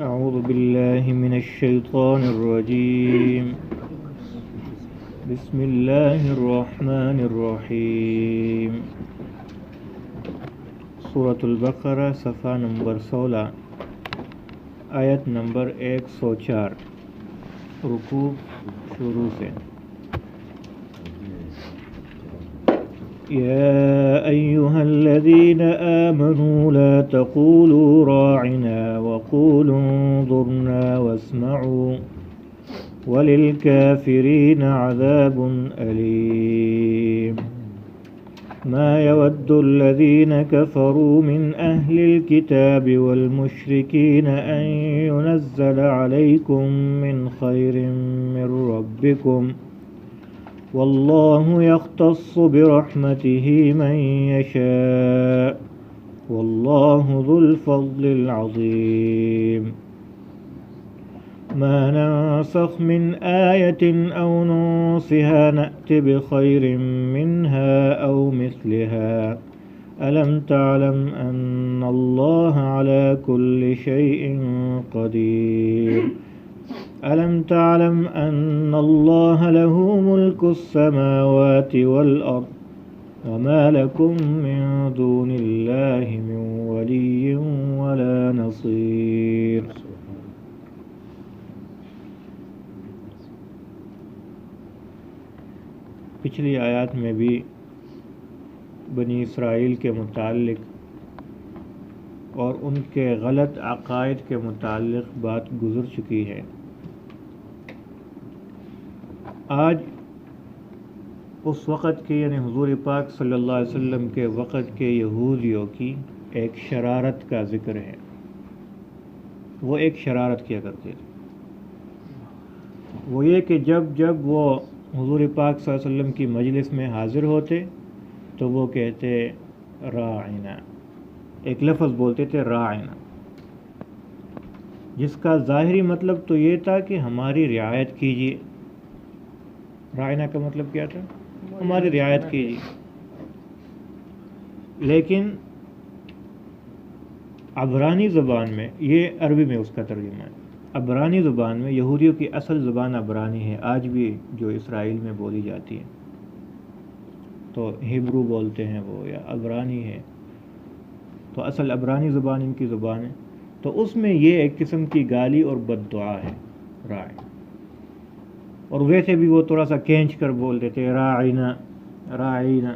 أعوذ بالله من الشيطان الرجيم. بسم الله الرحمن الرحیم. سورة البقرہ صفحہ نمبر 16 آیت نمبر 104. رکوع شروع سے. يا أيها الذين آمنوا لا تقولوا راعنا وقولوا انظرنا واسمعوا وللكافرين عذاب أليم. ما يود الذين كفروا من أهل الكتاب والمشركين أن ينزل عليكم من خير من ربكم والله يختص برحمته من يشاء والله ذو الفضل العظيم. ما ننسخ من آية أو ننسها نأت بخير منها أو مثلها ألم تعلم أن الله على كل شيء قدير. ألم تعلم أن الله له ملك السماوات والأرض وما لكم من دون الله من ولي ولا نصير. پچھلی آیات میں بھی بنی اسرائیل کے متعلق اور ان کے غلط عقائد کے متعلق بات گزر چکی ہے. آج اس وقت کے یعنی حضور پاک صلی اللہ علیہ وسلم کے وقت کے یہودیوں کی ایک شرارت کا ذکر ہے. وہ ایک شرارت کیا کرتے تھے. وہ یہ کہ جب وہ حضور پاک صلی اللہ علیہ وسلم کی مجلس میں حاضر ہوتے تو وہ کہتے راعنا، ایک لفظ بولتے تھے راعنا، جس کا ظاہری مطلب تو یہ تھا کہ ہماری رعایت کیجیے. راعنا کا مطلب کیا تھا؟ ہماری رعایت کیجیے. لیکن عبرانی زبان میں، یہ عربی میں اس کا ترجمہ ہے، عبرانی زبان میں، یہودیوں کی اصل زبان عبرانی ہے، آج بھی جو اسرائیل میں بولی جاتی ہے. تو ہیبرو بولتے ہیں وہ، یا عبرانی ہے، تو اصل عبرانی زبان ان کی زبان ہے. تو اس میں یہ ایک قسم کی گالی اور بد دعا ہے راعی. اور ویسے بھی وہ تھوڑا سا کھینچ کر بولتے تھے راعینا راعینا.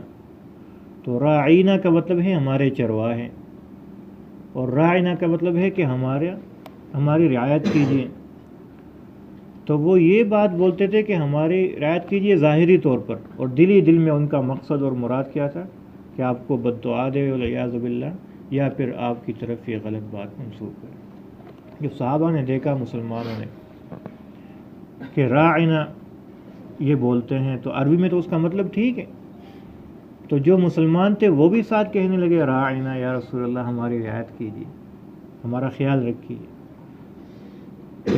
تو راعینا کا مطلب ہے ہمارے چرواہے، اور راعینا کا مطلب ہے کہ ہماری رعایت کیجیے. تو وہ یہ بات بولتے تھے کہ ہماری رعایت کیجیے ظاہری طور پر، اور دل میں ان کا مقصد اور مراد کیا تھا کہ آپ کو بد دعا دے والعیاذ باللہ، یا پھر آپ کی طرف یہ غلط بات منسوخ کرے. جب صحابہ نے دیکھا مسلمانوں نے کہ راعنا یہ بولتے ہیں تو عربی میں تو اس کا مطلب ٹھیک ہے، تو جو مسلمان تھے وہ بھی ساتھ کہنے لگے راعنا یا رسول اللہ ہماری رعایت کیجیے، ہمارا خیال رکھیے.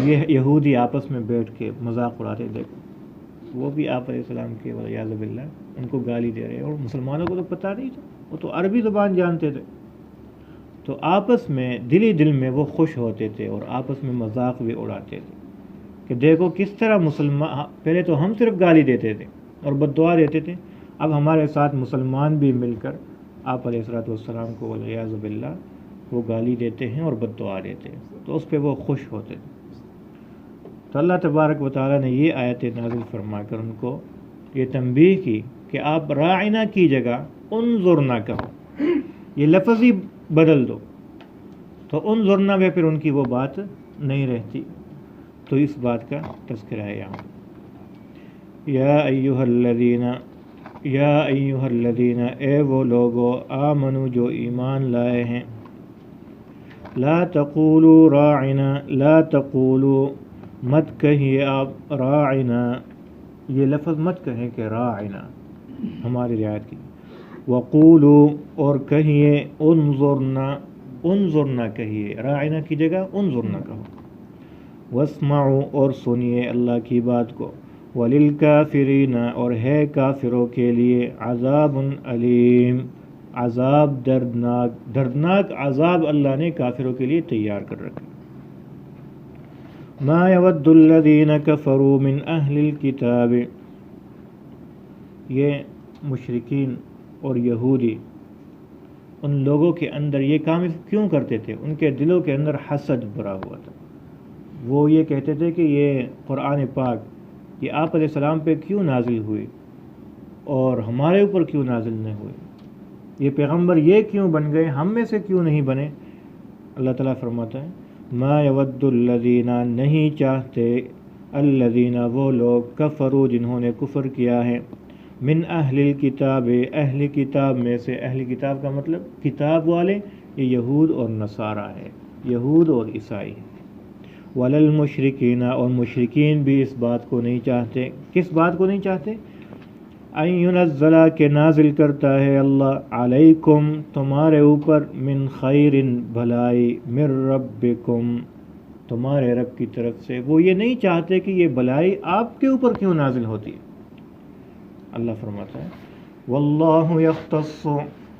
یہ یہودی آپس میں بیٹھ کے مذاق اڑاتے. دیکھو وہ بھی آپ علیہ السلام کے والعیاذ باللہ ان کو گالی دے رہے ہیں، اور مسلمانوں کو تو پتہ نہیں تھا، وہ تو عربی زبان جانتے تھے. تو آپس میں دل میں وہ خوش ہوتے تھے اور آپس میں مذاق بھی اڑاتے تھے کہ دیکھو کس طرح مسلمان، پہلے تو ہم صرف گالی دیتے تھے اور بد دعا دیتے تھے، اب ہمارے ساتھ مسلمان بھی مل کر آپ علیہ السلام کو والعیاذ باللہ وہ گالی دیتے ہیں اور بد دعا دیتے ہیں. تو اس پہ وہ خوش ہوتے تھے. تو اللہ تبارک و تعالیٰ نے یہ آیت نازل فرما کر ان کو یہ تنبیہ کی کہ آپ راعنا کی جگہ انظرنا کہو، یہ لفظ ہی بدل دو. تو انظرنا میں پھر ان کی وہ بات نہیں رہتی. تو اس بات کا تذکرہ ہے یہاں. یا ایھا الذین اے وہ لوگو آمنو جو ایمان لائے ہیں، لا تقولوا راعنا، لا تقولوا مت کہیے آپ راعنا، یہ لفظ مت کہیں کہ راعنا ہماری رعایت کی. وقولوا اور کہیے انظرنا، انظرنا کہیے، راعنا کی جگہ انظرنا کہو. واسمعوا اور سنیے اللہ کی بات کو. وللکافرین اور ہے کافروں کے لیے عذاب علیم، عذاب دردناک عذاب اللہ نے کافروں کے لیے تیار کر رکھا. ما يود الذين كفروا من اہل الكتاب، یہ مشرکین اور یہودی ان لوگوں کے اندر یہ کام کیوں کرتے تھے؟ ان کے دلوں کے اندر حسد بھرا ہوا تھا. وہ یہ کہتے تھے کہ یہ قرآن پاک یہ آپ علیہ السلام پہ کیوں نازل ہوئی اور ہمارے اوپر کیوں نازل نہیں ہوئی؟ یہ پیغمبر یہ کیوں بن گئے، ہم میں سے کیوں نہیں بنے؟ اللہ تعالیٰ فرماتا ہے ما یود الذین، نہیں چاہتے، الذین وہ لوگ، کفروا جنہوں نے کفر کیا ہے، من اہل الکتاب اہل کتاب میں سے. اہل کتاب کا مطلب کتاب والے، یہ یہود اور نصارہ ہے، یہود اور عیسائی. وللمشرکین، اور مشرکین بھی اس بات کو نہیں چاہتے. کس بات کو نہیں چاہتے؟ ان ینزل، کہ نازل کرتا ہے اللہ، علیکم تمہارے اوپر، من خیر بھلائی، من ربکم تمہارے رب کی طرف سے. وہ یہ نہیں چاہتے کہ یہ بھلائی آپ کے اوپر کیوں نازل ہوتی ہے. اللہ فرماتا ہے واللہ یختص،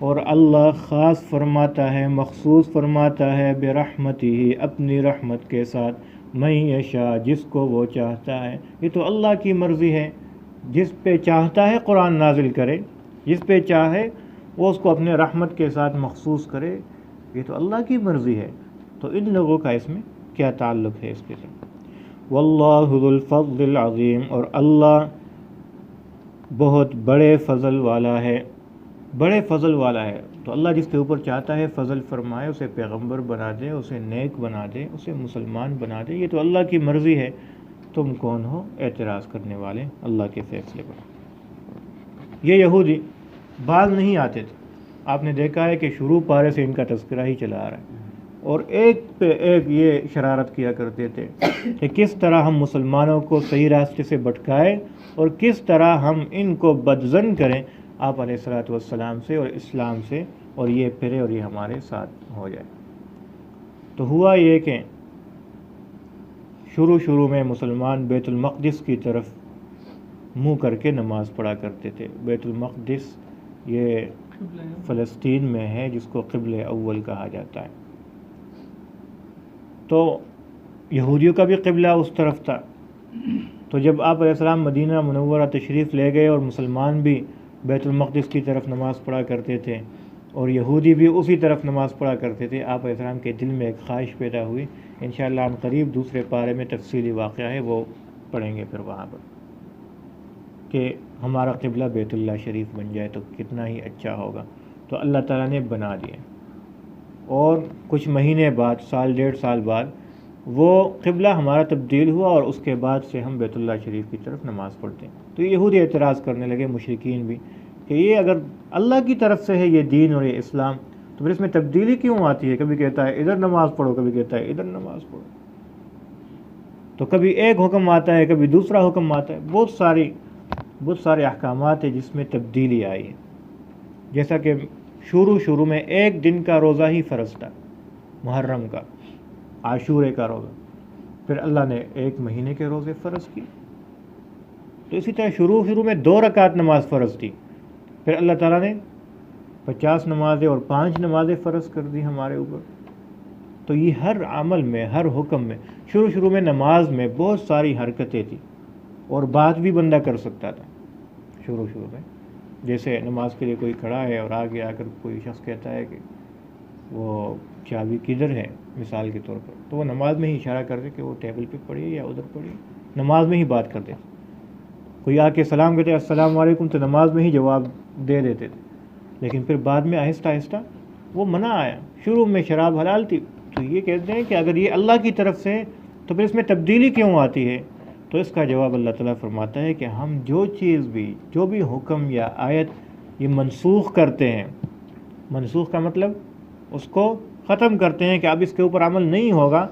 اور اللہ خاص فرماتا ہے، مخصوص فرماتا ہے، برحمتہ اپنی رحمت کے ساتھ، من یشاء جس کو وہ چاہتا ہے. یہ تو اللہ کی مرضی ہے، جس پہ چاہتا ہے قرآن نازل کرے، جس پہ چاہے وہ اس کو اپنے رحمت کے ساتھ مخصوص کرے. یہ تو اللہ کی مرضی ہے، تو ان لوگوں کا اس میں کیا تعلق ہے اس کے ساتھ؟ واللہ ذو الفضل العظیم، اور اللہ بہت بڑے فضل والا ہے، بڑے فضل والا ہے. تو اللہ جس کے اوپر چاہتا ہے فضل فرمائے، اسے پیغمبر بنا دے، اسے نیک بنا دے، اسے مسلمان بنا دے. یہ تو اللہ کی مرضی ہے، تم کون ہو اعتراض کرنے والے اللہ کے فیصلے پر. یہ یہودی باز نہیں آتے تھے. آپ نے دیکھا ہے کہ شروع پارے سے ان کا تذکرہ ہی چلا آ رہا ہے، اور ایک پہ ایک یہ شرارت کیا کرتے تھے کہ کس طرح ہم مسلمانوں کو صحیح راستے سے بھٹکائیں اور کس طرح ہم ان کو بدظن کریں آپ علیہ الصلوۃ والسلام سے اور اسلام سے، اور یہ پھرے اور یہ ہمارے ساتھ ہو جائے. تو ہوا یہ کہ شروع میں مسلمان بیت المقدس کی طرف منہ کر کے نماز پڑھا کرتے تھے. بیت المقدس یہ فلسطین میں ہے، جس کو قبل اول کہا جاتا ہے. تو یہودیوں کا بھی قبلہ اس طرف تھا. تو جب آپ علیہ السلام مدینہ منورہ تشریف لے گئے اور مسلمان بھی بیت المقدس کی طرف نماز پڑھا کرتے تھے اور یہودی بھی اسی طرف نماز پڑھا کرتے تھے، آپ علیہ السلام کے دل میں ایک خواہش پیدا ہوئی. انشاءاللہ ہم قریب دوسرے پارے میں تفصیلی واقعہ ہے، وہ پڑھیں گے پھر وہاں پر، کہ ہمارا قبلہ بیت اللہ شریف بن جائے تو کتنا ہی اچھا ہوگا. تو اللہ تعالیٰ نے بنا دیا، اور کچھ مہینے بعد، سال ڈیڑھ سال بعد، وہ قبلہ ہمارا تبدیل ہوا، اور اس کے بعد سے ہم بیت اللہ شریف کی طرف نماز پڑھتے ہیں. تو یہودی اعتراض کرنے لگے، مشرکین بھی، کہ یہ اگر اللہ کی طرف سے ہے یہ دین اور یہ اسلام، تو پھر اس میں تبدیلی کیوں آتی ہے؟ کبھی کہتا ہے ادھر نماز پڑھو، کبھی کہتا ہے ادھر نماز پڑھو. تو کبھی ایک حکم آتا ہے، کبھی دوسرا حکم آتا ہے. بہت سارے احکامات ہیں جس میں تبدیلی آئی ہے. جیسا کہ شروع میں ایک دن کا روزہ ہی فرض تھا، محرم کا، عاشورے کا روزہ. پھر اللہ نے ایک مہینے کے روزے فرض کیے. تو اسی طرح شروع میں 2 رکعت نماز فرض تھی، پھر اللہ تعالیٰ نے 50 نمازیں اور 5 نمازیں فرض کر دی ہمارے اوپر. تو یہ ہر عمل میں، ہر حکم میں، شروع میں نماز میں بہت ساری حرکتیں تھیں، اور بات بھی بندہ کر سکتا تھا شروع میں. جیسے نماز کے لیے کوئی کھڑا ہے اور آگے آ کر کوئی شخص کہتا ہے کہ وہ چابی کدھر ہے، مثال کے طور پر، تو وہ نماز میں ہی اشارہ کر دے کہ وہ ٹیبل پہ پڑی یا ادھر پڑی، نماز میں ہی بات کر دے. کوئی آ کے سلام کہتے السلام علیکم، تو نماز میں ہی جواب دے دیتے تھے. لیکن پھر بعد میں آہستہ وہ منع آیا. شروع میں شراب حلال تھی، تو یہ کہتے ہیں کہ اگر یہ اللہ کی طرف سے تو پھر اس میں تبدیلی کیوں آتی ہے؟ تو اس کا جواب اللہ تعالیٰ فرماتا ہے کہ ہم جو بھی حکم یا آیت یہ منسوخ کرتے ہیں، منسوخ کا مطلب اس کو ختم کرتے ہیں کہ اب اس کے اوپر عمل نہیں ہوگا،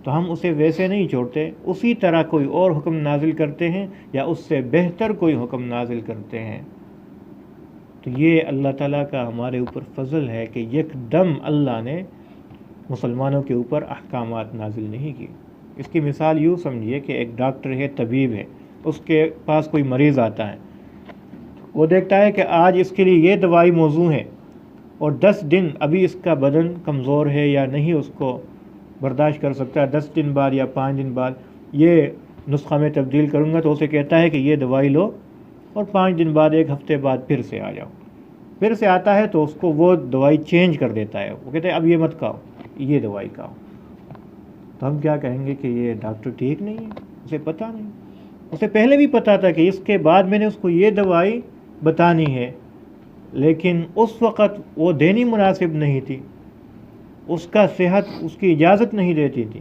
تو ہم اسے ویسے نہیں چھوڑتے، اسی طرح کوئی اور حکم نازل کرتے ہیں یا اس سے بہتر کوئی حکم نازل کرتے ہیں. تو یہ اللہ تعالیٰ کا ہمارے اوپر فضل ہے کہ یک دم اللہ نے مسلمانوں کے اوپر احکامات نازل نہیں کیے. اس کی مثال یوں سمجھیے کہ ایک ڈاکٹر ہے، طبیب ہے، اس کے پاس کوئی مریض آتا ہے، وہ دیکھتا ہے کہ آج اس کے لیے یہ دوائی موزوں ہے، اور 10 دن ابھی اس کا بدن کمزور ہے یا نہیں اس کو برداشت کر سکتا ہے 10 دن بعد یا 5 دن بعد یہ نسخہ میں تبدیل کروں گا تو اسے کہتا ہے کہ یہ دوائی لو اور 5 دن بعد 1 ہفتے بعد پھر سے آ جاؤ، پھر سے آتا ہے تو اس کو وہ دوائی چینج کر دیتا ہے، وہ کہتے ہیں اب یہ مت کھاؤ، یہ دوائی کھاؤ۔ تو ہم کیا کہیں گے کہ یہ ڈاکٹر ٹھیک نہیں ہے، اسے پتہ نہیں، اسے پہلے بھی پتہ تھا کہ اس کے بعد میں نے اس کو یہ دوائی بتانی ہے، لیکن اس وقت وہ دینی مناسب نہیں تھی، اس کا صحت اس کی اجازت نہیں دیتی تھی۔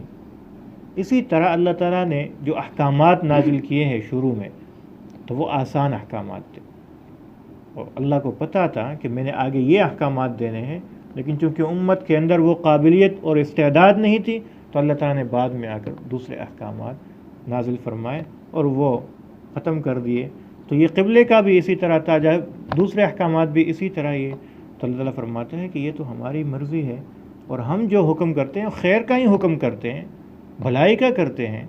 اسی طرح اللہ تعالیٰ نے جو احکامات نازل کیے ہیں شروع میں تو وہ آسان احکامات تھے، اور اللہ کو پتہ تھا کہ میں نے آگے یہ احکامات دینے ہیں، لیکن چونکہ امت کے اندر وہ قابلیت اور استعداد نہیں تھی تو اللہ تعالیٰ نے بعد میں آ کر دوسرے احکامات نازل فرمائے اور وہ ختم کر دیے۔ تو یہ قبلے کا بھی اسی طرح تھا، دوسرے احکامات بھی اسی طرح یہ۔ تو اللہ تعالیٰ فرماتے ہیں کہ یہ تو ہماری مرضی ہے، اور ہم جو حکم کرتے ہیں خیر کا ہی حکم کرتے ہیں، بھلائی کا کرتے ہیں،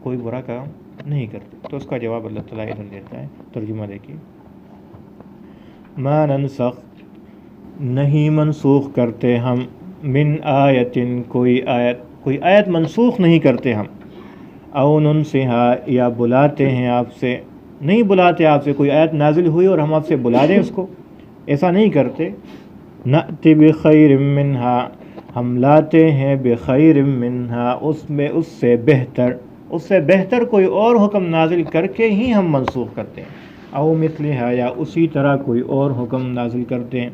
کوئی برا کام نہیں کرتے۔ تو اس کا جواب اللہ تعالیٰ ادھر دیتا ہے، ترجمہ دیکھیے، ما ننسخ نہیں منسوخ کرتے ہم، من آیتن کوئی آیت منسوخ نہیں کرتے ہم، او ننسہا یا بلاتے ہیں آپ سے، نہیں بلاتے آپ سے، کوئی آیت نازل ہوئی اور ہم آپ سے بلا دیں اس کو، ایسا نہیں کرتے۔ نأتی بخیر منہا، ہم لاتے ہیں بخیر منہا، اس سے بہتر کوئی اور حکم نازل کر کے ہی ہم منسوخ کرتے ہیں، او مثلہا یا اسی طرح کوئی اور حکم نازل کرتے ہیں۔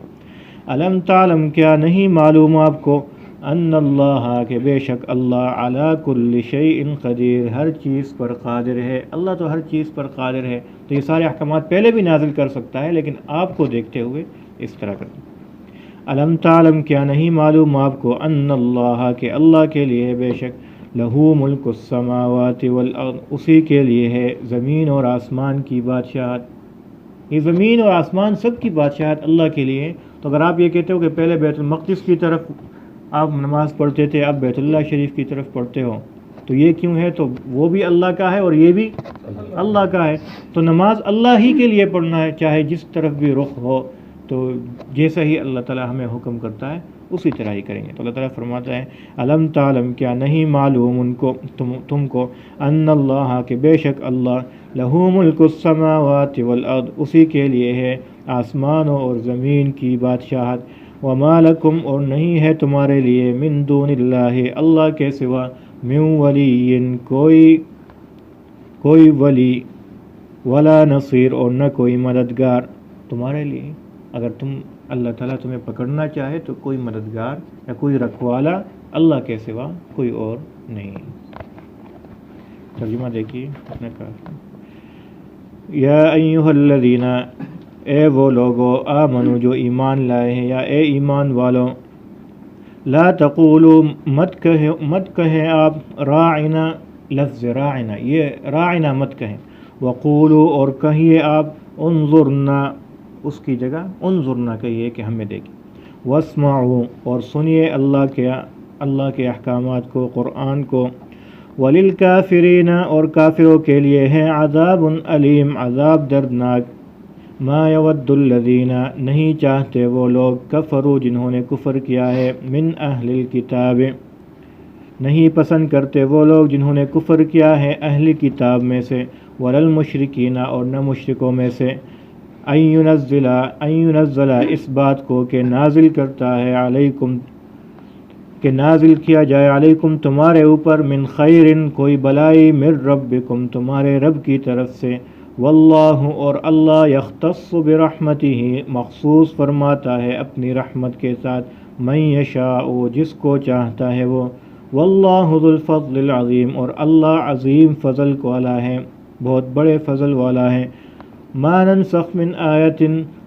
الم تعلم کیا نہیں معلوم آپ کو، ان اللہ کہ بے شک اللہ علی کل شیء قدیر، ہر چیز پر قادر ہے، اللہ تو ہر چیز پر قادر ہے۔ تو یہ سارے احکامات پہلے بھی نازل کر سکتا ہے، لیکن آپ کو دیکھتے ہوئے اس طرح کرتا ہے۔ الم تعلم کیا نہیں معلوم آپ کو، ان اللہ کہ اللہ کے لیے بے شک لہو ملک السماوات والارض، اسی کے لیے ہے زمین اور آسمان کی بادشاہت۔ یہ زمین اور آسمان سب کی بادشاہت اللہ کے لیے ہے۔ تو اگر آپ یہ کہتے ہو کہ پہلے بیت المقدس کی طرف آپ نماز پڑھتے تھے، اب بیت اللہ شریف کی طرف پڑھتے ہو، تو یہ کیوں ہے؟ تو وہ بھی اللہ کا ہے اور یہ بھی اللہ کا ہے، تو نماز اللہ ہی کے لیے پڑھنا ہے، چاہے جس طرف بھی رخ ہو۔ تو جیسا ہی اللہ تعالیٰ ہمیں حکم کرتا ہے اسی طرح ہی کریں گے۔ تو اللہ تعالیٰ فرماتا ہے الم تعلم کیا نہیں معلوم ان کو تم کو، ان اللہ کہ بے شک اللہ لہو ملک السماوات والارض، اسی کے لیے ہے آسمانوں اور زمین کی بادشاہت۔ وما لکم اور نہیں ہے تمہارے لیے من دون اللہ اللہ کے سوا من ولی کوئی ولی ولا نصیر اور نہ کوئی مددگار تمہارے لیے۔ اگر اللہ تعالیٰ تمہیں پکڑنا چاہے تو کوئی مددگار یا کوئی رکھوالا اللہ کے سوا کوئی اور نہیں۔ ترجمہ دیکھیے اپنے کہا، یا ایھا الذین، اے وہ لوگو، آمنو جو ایمان لائے ہیں، یا اے ایمان والوں، لا تقولوا مت کہیں آپ راعنا، لفظ راعنا، یہ راعنا مت کہیں، وقولوا اور کہیے آپ انظرنا، اس کی جگہ انظرنا کہیے کہ ہمیں دیکھیں، واسمعوا اور سنیے اللہ کے احکامات کو، قرآن کو، وللکافرین اور کافروں کے لیے ہے عذاب علیم، عذاب دردناک، ما یود الذین نہیں چاہتے وہ لوگ، کفروا جنہوں نے کفر کیا ہے، من اہل الکتاب نہیں پسند کرتے وہ لوگ جنہوں نے کفر کیا ہے اہل کتاب میں سے، وللمشرکین اور نہ مشرکوں میں سے، ان ينزل اس بات کو کہ نازل کرتا ہے علیکم، کہ نازل کیا جائے علیکم تمہارے اوپر، من خیر کوئی بلائی، من ربکم تمہارے رب کی طرف سے، واللہ اور اللہ یختص برحمتہ مخصوص فرماتا ہے اپنی رحمت کے ساتھ، من یشاء جس کو چاہتا ہے وہ، واللہ ذو الفضل العظیم اور اللہ عظیم فضل والا ہے، بہت بڑے فضل والا ہے۔ ما ننسخ من آیت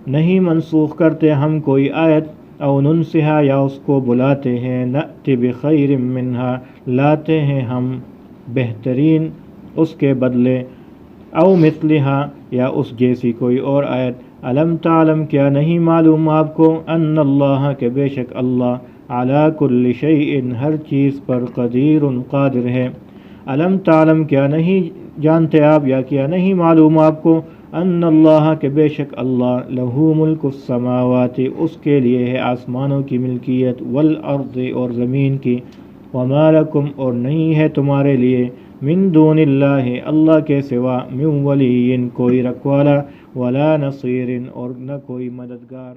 نہیں منسوخ کرتے ہم کوئی آیت، او ننسہا یا اس کو بلاتے ہیں، نأتی بخیر منہا لاتے ہیں ہم بہترین اس کے بدلے، او مثلہا یا اس جیسی کوئی اور آیت۔ الم تعلم کیا نہیں معلوم آپ کو، ان اللہ کہ بے شک اللہ علی کل شیء ہر چیز پر قدیر قادر ہے۔ الم تعلم کیا نہیں جانتے آپ یا کیا نہیں معلوم آپ کو، ان اللہ کہ بے شک اللہ لہو ملک السماوات اس کے لیے ہے آسمانوں کی ملکیت، والارض اور زمین کی، وما لکم اور نہیں ہے تمہارے لیے من دون اللہ اللہ کے سوا من ولی کوئی رکھوالا ولا نصیر اور نہ کوئی مددگار.